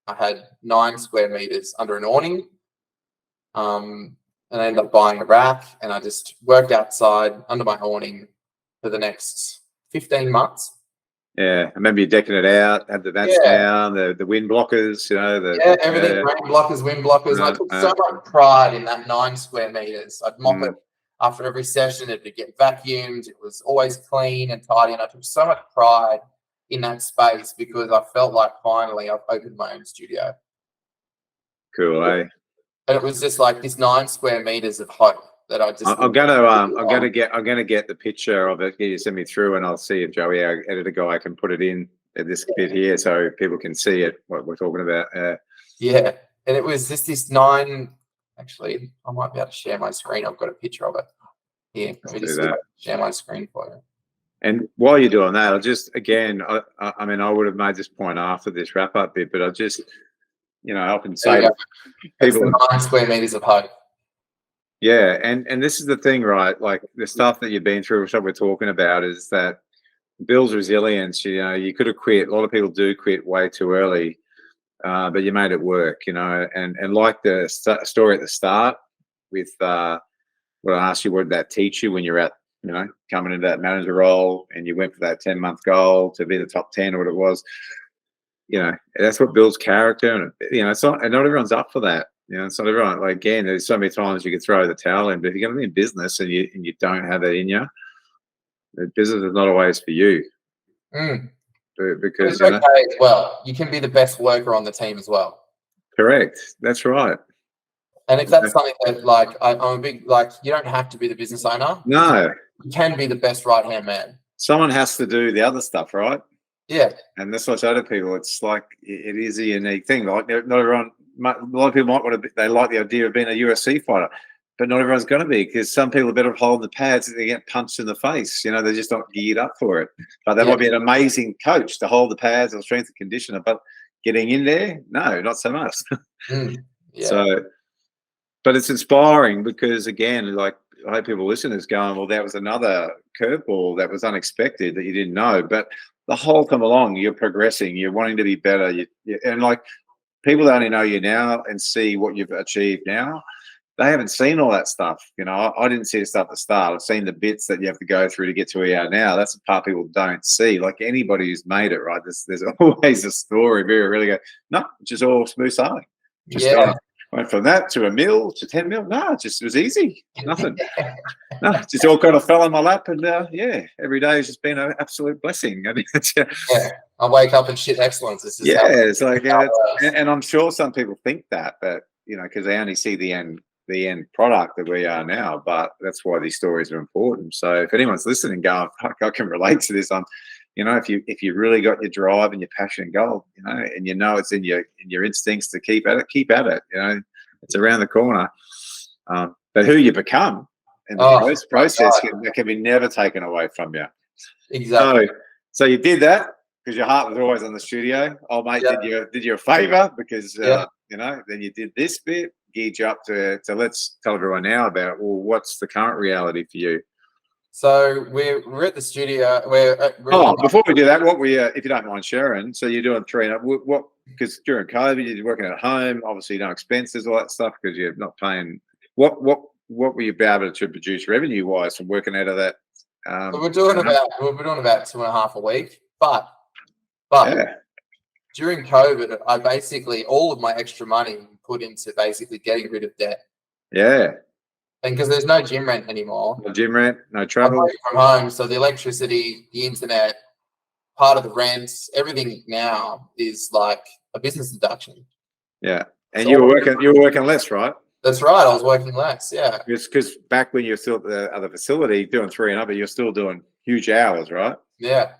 S3: I had 9 square meters under an awning. And I ended up buying a rack, and I just worked outside under my awning for the next 15 months.
S2: Yeah, I remember you decking it out, had the vents down, the wind blockers,
S3: everything, rain blockers, wind blockers. And I took so much pride in that 9 square meters. I'd mop it after every session. It would get vacuumed. It was always clean and tidy. And I took so much pride in that space because I felt like finally I've opened my own studio.
S2: Cool, eh?
S3: And it was just like this 9 square meters of hope that I just.
S2: I'm gonna get the picture of it. You send me through, and I'll see if Joey, our editor guy, can put it in at this bit here so people can see it. What we're talking about.
S3: Yeah, and it was just this 9. Actually, I might be able to share my screen. I've got a picture of it here. Let me just share my screen for you.
S2: And while you're doing that, I'll just again, I mean, I would have made this point after this wrap up bit, but I'll just, I often say
S3: people 9 square meters of hope.
S2: Yeah, and this is the thing, right? Like the stuff that you've been through, which we're talking about, is that builds resilience. You could have quit. A lot of people do quit way too early, but you made it work. And like the story at the start with what I asked you, what did that teach you when you're at, coming into that manager role, and you went for that 10-month goal to be the top 10 or what it was. That's what builds character, and it's not everyone's up for that. It's not everyone. Like, again, there's so many times you could throw the towel in, but if you're going to be in business and you don't have that in you, the business is not always for you. Because
S3: it's okay as well. You can be the best worker on the team as well.
S2: Correct. That's right.
S3: And if that's something that, like, I'm a big, like, you don't have to be the business owner.
S2: No.
S3: You can be the best right-hand man.
S2: Someone has to do the other stuff, right?
S3: Yeah.
S2: And that's what I say to people. It's like, it is a unique thing. Like, not everyone, a lot of people might want to. They like the idea of being a UFC fighter, but not everyone's going to be, because some people are better holding the pads and they get punched in the face. You know, they're just not geared up for it. But they might be an amazing coach to hold the pads or strength and conditioner, but getting in there, no, not so much. So, but it's inspiring because, again, like, I hope people listening is going, well, that was another curveball that was unexpected that you didn't know. But the whole time along, you're progressing, you're wanting to be better. And like, people that only know you now and see what you've achieved now, they haven't seen all that stuff. You know, I didn't see the stuff at the start. I've seen the bits that you have to go through to get to where you are now. That's the part people don't see. Like anybody who's made it, right? There's always a story. Very rarely go, no, it's just all smooth sailing. Just went from that to $1 million to 10 million. No, it was easy. Nothing. No, it just all kind of fell in my lap. And every day has just been an absolute blessing. I mean,
S3: I wake up and shit excellence. This is
S2: it's like, and I'm sure some people think that, but you know, because they only see the end product that we are now. But that's why these stories are important. So if anyone's listening, going, I can relate to this. You know, if you really got your drive and your passion and goal, you know, and you know it's in your instincts to keep at it. You know, it's around the corner. But who you become in the process can be never taken away from you.
S3: Exactly.
S2: So you did that because your heart was always on the studio. Oh, mate, did you a favor because you know, then you did this bit, geared you up to let's tell everyone now about, well, what's the current reality for you?
S3: So we're at the studio.
S2: Before we do that, what we, if you don't mind sharing, so you're doing 3 and up. What? Because during COVID, you're working at home. Obviously, no expenses, all that stuff, because you're not paying. What were you able to produce revenue wise from working out of that?
S3: We're doing about 2.5 a week, but during COVID, I basically all of my extra money put into basically getting rid of debt.
S2: Yeah.
S3: And because there's no gym rent anymore.
S2: No gym rent, no travel.
S3: I'm working from home, so the electricity, the internet, part of the rent, everything now is like a business deduction.
S2: Yeah. And you were working less, right?
S3: That's right. I was working less, yeah.
S2: Because back when you were still at the other facility doing 3 and up, you're still doing huge hours, right?
S3: Yeah.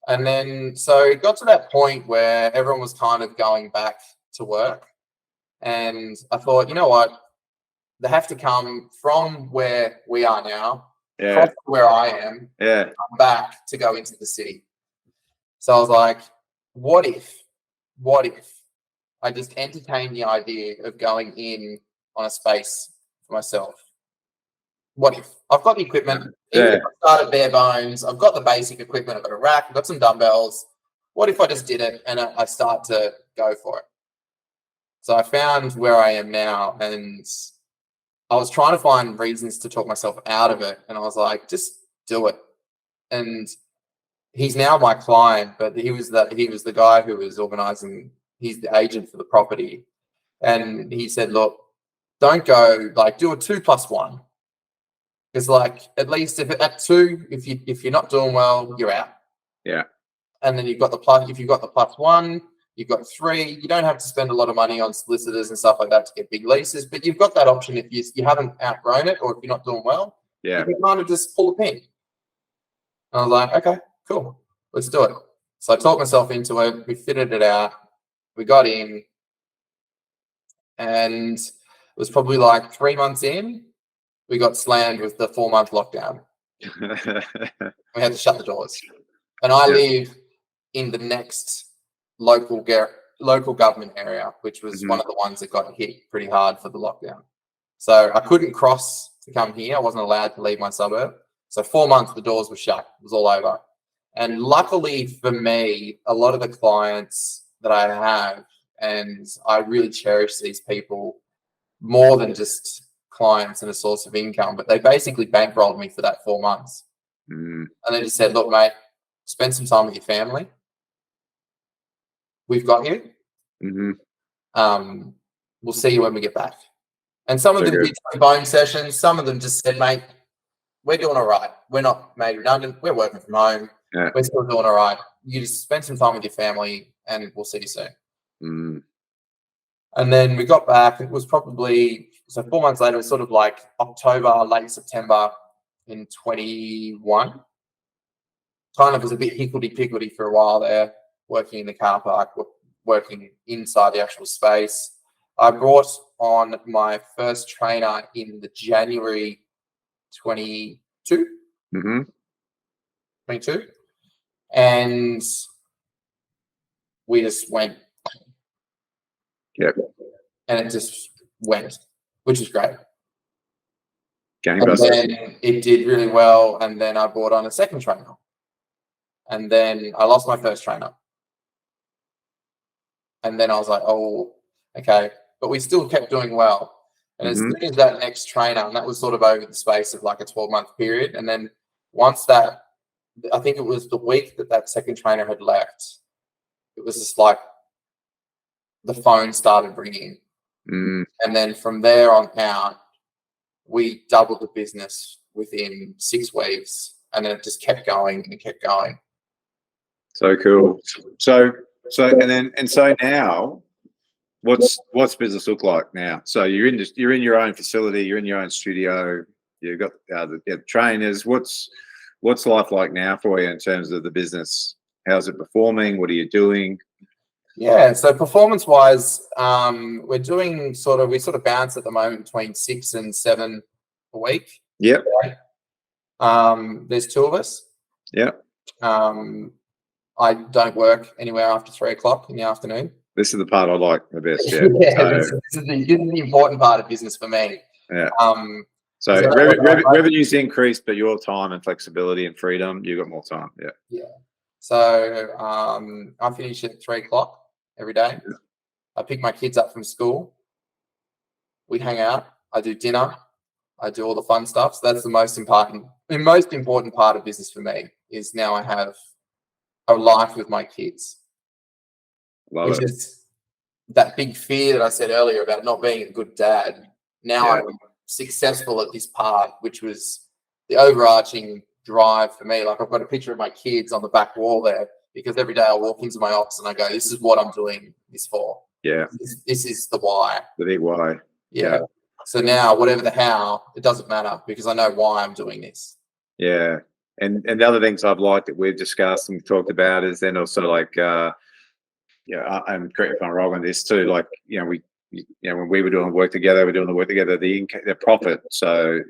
S3: And then so it got to that point where everyone was kind of going back to work. And I thought, you know what? They have to come from where we are now, from where I am, come back to go into the city. So I was like, what if I just entertained the idea of going in on a space for myself? What if? I've got the equipment. Even if I start at bare bones, I've got the basic equipment. I've got a rack, I've got some dumbbells. What if I just did it and I start to go for it? So I found where I am now, and I was trying to find reasons to talk myself out of it. And I was like, just do it. And he's now my client, but he was the guy who was organizing, he's the agent for the property. And he said, look, don't go, like, do a 2+1. Because like, at least at 2, if you're not doing well, you're out.
S2: Yeah.
S3: And then you've got the plus, if you've got the +1, you've got 3. You don't have to spend a lot of money on solicitors and stuff like that to get big leases, but you've got that option if you haven't outgrown it or if you're not doing well.
S2: Yeah.
S3: You can kind of just pull the pin. And I was like, okay, cool, let's do it. So I talked myself into it. We fitted it out. We got in, and it was probably like 3 months in, we got slammed with the 4-month lockdown. We had to shut the doors. And I live in the next local government area, which was one of the ones that got hit pretty hard for the lockdown. So I couldn't cross to come here. I wasn't allowed to leave my suburb. So 4 months, the doors were shut. It was all over. And luckily for me, a lot of the clients that I have, and I really cherish these people more than just clients and a source of income, but they basically bankrolled me for that 4 months. And they just said, look, mate, spend some time with your family. We've got you. We'll see you when we get back. And some of them did phone sessions. Some of them just said, mate, we're doing all right. We're not made redundant. We're working from home. Yeah. We're still doing all right. You just spend some time with your family and we'll see you soon. And then we got back. It was probably, so 4 months later, it was sort of like October, late September in 21. Kind of was a bit higgledy-piggledy for a while there, working in the car park, working inside the actual space. I brought on my first trainer in the January 22,
S2: Mm-hmm.
S3: 22, and we just went.
S2: Yep.
S3: And it just went, which is great. And
S2: Gangbusters.
S3: then it did really well, and then I brought on a second trainer, and then I lost my first trainer, and then I was like, oh, okay, but we still kept doing well. And as soon as that next trainer, and that was sort of over the space of like a 12-month period, and then once that, I think it was the week that that second trainer had left, it was just like the phone started ringing. And then from there on out, we doubled the business within 6 weeks, and then it just kept going and kept going.
S2: So cool. So now, what's business look like now? So you're in your own facility, you're in your own studio, you've got the trainers. What's life like now for you in terms of the business? How's it performing? What are you doing?
S3: Yeah, so performance-wise, we're doing we sort of bounce at the moment between 6 and 7 a week.
S2: Yep.
S3: There's 2 of us.
S2: Yep.
S3: I don't work anywhere after 3 o'clock in the afternoon.
S2: This is the part I like the best. Yeah.
S3: This is the important part of business for me.
S2: Yeah. So revenue's increased, but your time and flexibility and freedom, you've got more time. Yeah.
S3: Yeah. So I finish at 3 o'clock every day. I pick my kids up from school. We hang out. I do dinner. I do all the fun stuff. So that's the most important part of business for me is now I have a life with my kids.
S2: Love it.
S3: Is that big fear that I said earlier about not being a good dad. Now I'm successful at this part, which was the overarching drive for me. Like I've got a picture of my kids on the back wall there because every day I walk into my office and I go, this is what I'm doing this for.
S2: Yeah.
S3: This is the why.
S2: The big why.
S3: Yeah. So now whatever the how, it doesn't matter because I know why I'm doing this. Yeah.
S2: And the other things I've liked that we've discussed and talked about is then also like, and correct me if I'm wrong on this too, like, when we were doing the work together, the profit. So,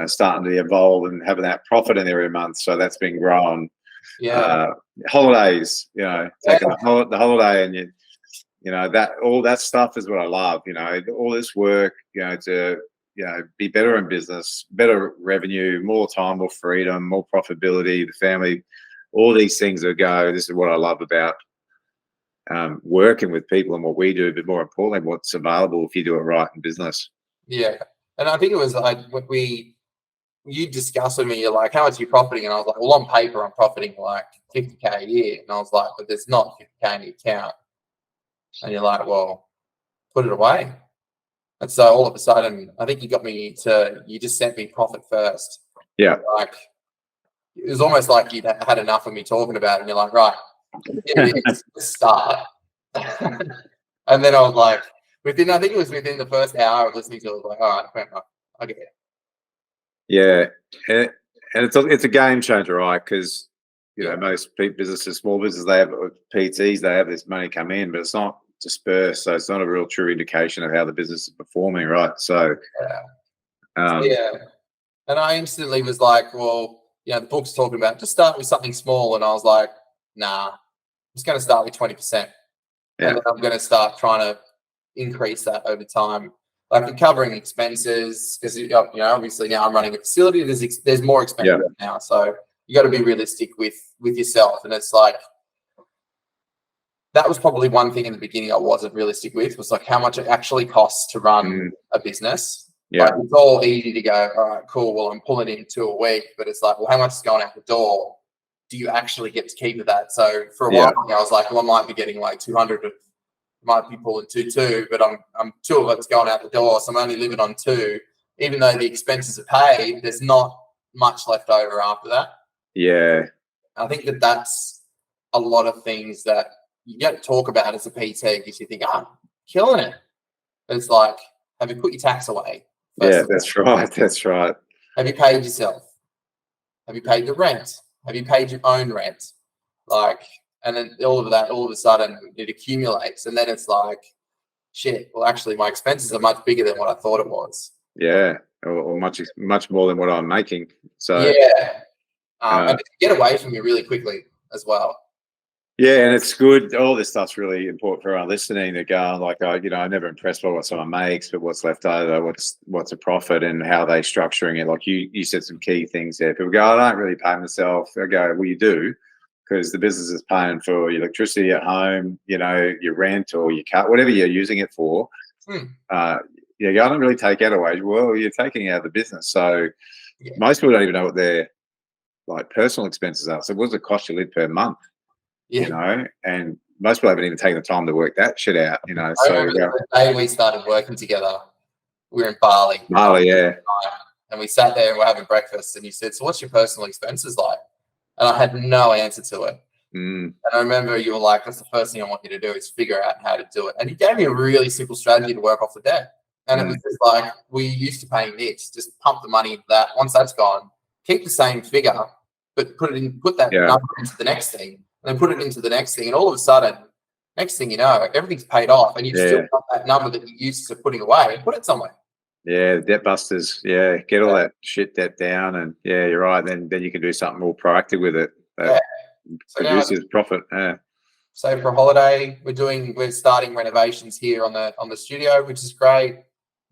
S2: starting to evolve and having that profit in there every month. So that's been grown.
S3: Yeah.
S2: Holidays, taking the holiday and that all that stuff is what I love. All this work, to be better in business, better revenue, more time, more freedom, more profitability, the family, all these things that go. This is what I love about working with people and what we do, but more importantly, what's available if you do it right in business.
S3: Yeah. And I think it was like you discussed with me, you're like, how much are you profiting? And I was like, well, on paper, I'm profiting like 50K a year. And I was like, but there's not 50K in the account. And you're like, well, put it away. And so all of a sudden, I think you just sent me profit first.
S2: Yeah.
S3: Like, it was almost like you'd had enough of me talking about it. And you're like, right, here it is, start. And then I was like, I think it was within the first hour of listening to it, I was like, all right, I get it.
S2: Yeah. And it's a game changer, right? Because, most businesses, small businesses, they have PTs, they have this money come in, but it's not dispersed. So it's not a real true indication of how the business is performing, right? So,
S3: And I instantly was like, well, the book's talking about just start with something small. And I was like, nah, I'm just going to start with 20%.
S2: Yeah.
S3: And then I'm going to start trying to increase that over time. Like I'm covering expenses because, obviously now I'm running a facility. There's more expenses now. So you got to be realistic with yourself. And it's like, that was probably one thing in the beginning I wasn't realistic with was like how much it actually costs to run a business.
S2: Yeah.
S3: Like it's all easy to go, all right, cool. Well, I'm pulling in 2 a week, but it's like, well, how much is going out the door? Do you actually get to keep of that? So for a while, I was like, well, I might be getting like 200, might be pulling 2, but I'm 2 of it's going out the door. So I'm only living on 2, even though the expenses are paid, there's not much left over after that.
S2: Yeah.
S3: I think that's a lot of things that you don't talk about as a PT because you think, I'm killing it. But it's like, have you put your tax away?
S2: Yeah, that's right. That's right.
S3: Have you paid yourself? Have you paid the rent? Have you paid your own rent? Like, and then all of a sudden it accumulates. And then it's like, shit, well, actually my expenses are much bigger than what I thought it was.
S2: Yeah, or much more than what I'm making. So
S3: Yeah. And it can get away from you really quickly as well.
S2: yeah, and it's good. All this stuff's really important for our listening. To go like, I'm never impressed by what someone makes, but what's left over, what's a profit, and how they structuring it. Like you said some key things there. People go, I don't really pay myself. I go, well, you do, because the business is paying for your electricity at home, your rent or your car, whatever you're using it for. I don't really take out a wage. Well, you're taking out the business. So most people don't even know what their like personal expenses are. So what does it cost you to live per month? And most people haven't even taken the time to work that shit out,
S3: I remember the day we started working together, we were in Bali.
S2: Yeah.
S3: And we sat there and we're having breakfast, and you said, so what's your personal expenses like? And I had no answer to it. And I remember you were like, that's the first thing I want you to do is figure out how to do it. And you gave me a really simple strategy to work off the debt. And it was just like, we used to paying this, just pump the money into that. Once that's gone, keep the same figure, but put that number into the next thing, and then put it into the next thing. And all of a sudden, next thing you know, everything's paid off, and you've still got that number that you used to putting away, put it somewhere.
S2: Yeah, debt busters. Yeah, get all that shit debt down, and you're right. Then you can do something more proactive with it. That produces profit. Yeah.
S3: So for a holiday, we're starting renovations here on the studio, which is great.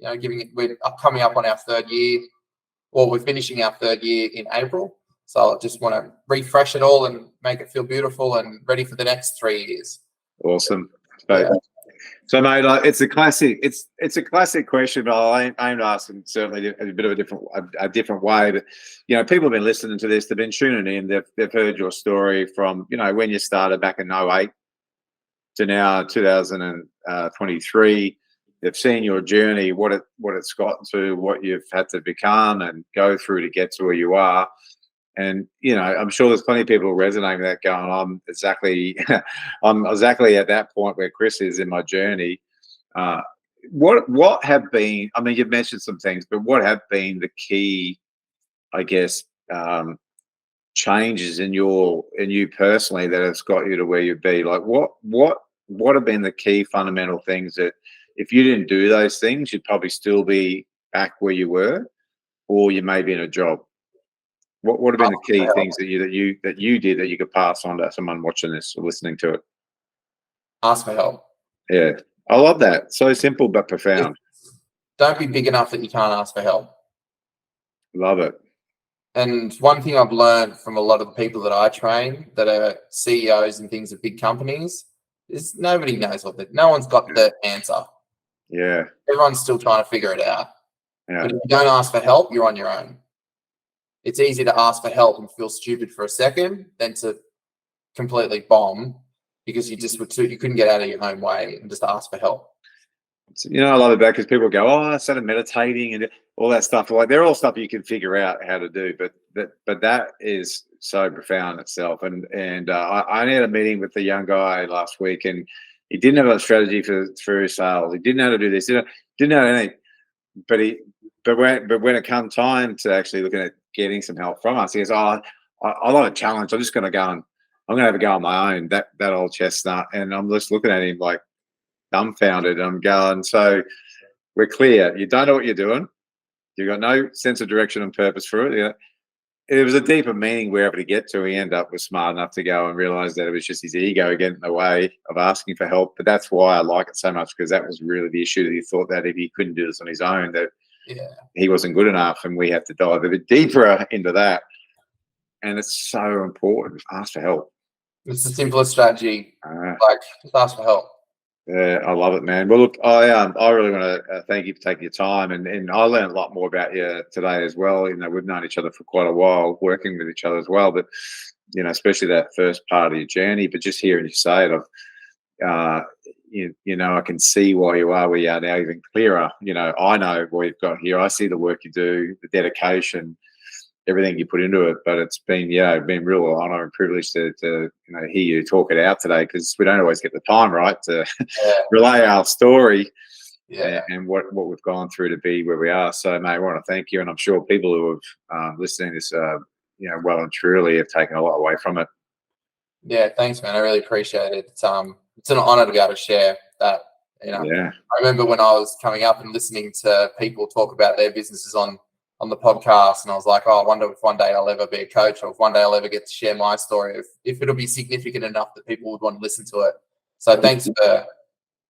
S3: We're coming up on our third year, or we're finishing our third year in April. So I just want to refresh it all and make it feel beautiful and ready for the next 3 years.
S2: Awesome. So, mate, it's a classic. It's a classic question, but I aim to ask them certainly a bit of a different way. But people have been listening to this. They've been tuning in. They've heard your story from when you started back in 2008 to now 2023. They've seen your journey, what it's gotten to, what you've had to become and go through to get to where you are. And I'm sure there's plenty of people resonating with that, going, I'm exactly at that point where Kris is in my journey. What have been? I mean, you've mentioned some things, but what have been the key, I guess, changes in you personally that has got you to where you be? Like, what have been the key fundamental things that, if you didn't do those things, you'd probably still be back where you were, or you may be in a job? What have been the key things that you did that you could pass on to someone watching this or listening to it?
S3: Ask for help.
S2: Yeah, I love that. So simple but profound.
S3: Don't be big enough that you can't ask for help.
S2: Love it.
S3: And one thing I've learned from a lot of the people that I train that are CEOs and things of big companies is nobody knows no one's got the answer.
S2: Yeah.
S3: Everyone's still trying to figure it out.
S2: Yeah.
S3: But if you don't ask for help, you're on your own. It's easy to ask for help and feel stupid for a second than to completely bomb because you couldn't get out of your own way and just ask for help.
S2: I love it back because people go, I started meditating and all that stuff. Like, they're all stuff you can figure out how to do, but that is so profound itself. And I had a meeting with a young guy last week, and he didn't have a strategy for his sales. He didn't know how to do this. Didn't know anything. But when it come time to actually looking at getting some help from us, he goes, I like a challenge. I'm just going to go and I'm going to have a go on my own. That old chestnut. And I'm just looking at him like dumbfounded. I'm going, so we're clear. You don't know what you're doing. You've got no sense of direction and purpose for it. It was a deeper meaning we're able to get to. He ended up was smart enough to go and realize that it was just his ego getting in the way of asking for help. But that's why I like it so much, because that was really the issue, that he thought that if he couldn't do this on his own, that he wasn't good enough, and we have to dive a bit deeper into that. And it's so important. Ask for help.
S3: It's the simplest strategy. Just ask for help.
S2: Yeah, I love it, man. Well, look, I really want to thank you for taking your time, and I learned a lot more about you today as well. We've known each other for quite a while, working with each other as well, but especially that first part of your journey. But just hearing you say it, I can see why you are where you are now even clearer. I know what you've got here. I see the work you do, the dedication, everything you put into it. But it's been real honor and privilege to hear you talk it out today, because we don't always get the time, right, to relay our story and what we've gone through to be where we are. So, mate, I want to thank you, and I'm sure people who have listening to this, well and truly have taken a lot away from it. Yeah,
S3: thanks, man. I really appreciate it. It's an honor to be able to share that
S2: Yeah.
S3: I remember when I was coming up and listening to people talk about their businesses on the podcast, and I was like, oh, I wonder if one day I'll ever be a coach, or if one day I'll ever get to share my story, if it'll be significant enough that people would want to listen to it. So thanks for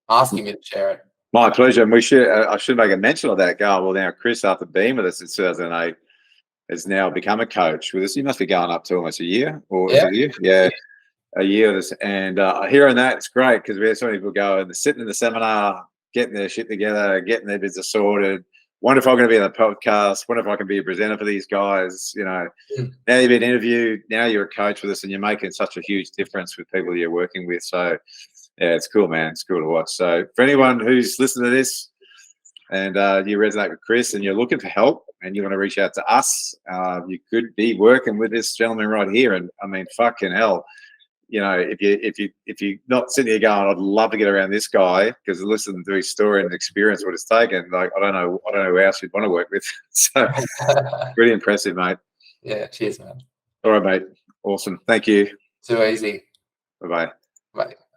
S3: asking me to share it.
S2: My pleasure. And I should make a mention of that. Well, now Kris, after being with us in 2008, has now become a coach with us. You must be going up to almost a year, or is it a year? Yeah, a year. And hearing that, it's great, because we have so many people going, sitting in the seminar, getting their shit together, getting their business sorted. Wonder if I'm going to be on the podcast. Wonder if I can be a presenter for these guys. Now you've been interviewed. Now you're a coach with us, and you're making such a huge difference with people you're working with. So, yeah, it's cool, man. It's cool to watch. So, for anyone who's listening to this and you resonate with Kris and you're looking for help and you want to reach out to us, you could be working with this gentleman right here. And I mean, fucking hell. If you're not sitting here going, I'd love to get around this guy, because listening to his story and experience what it's taken, like I don't know who else you'd want to work with. So really impressive, mate.
S3: Yeah, cheers, man.
S2: All right, mate. Awesome. Thank you.
S3: Too easy.
S2: Bye-bye.
S3: Bye.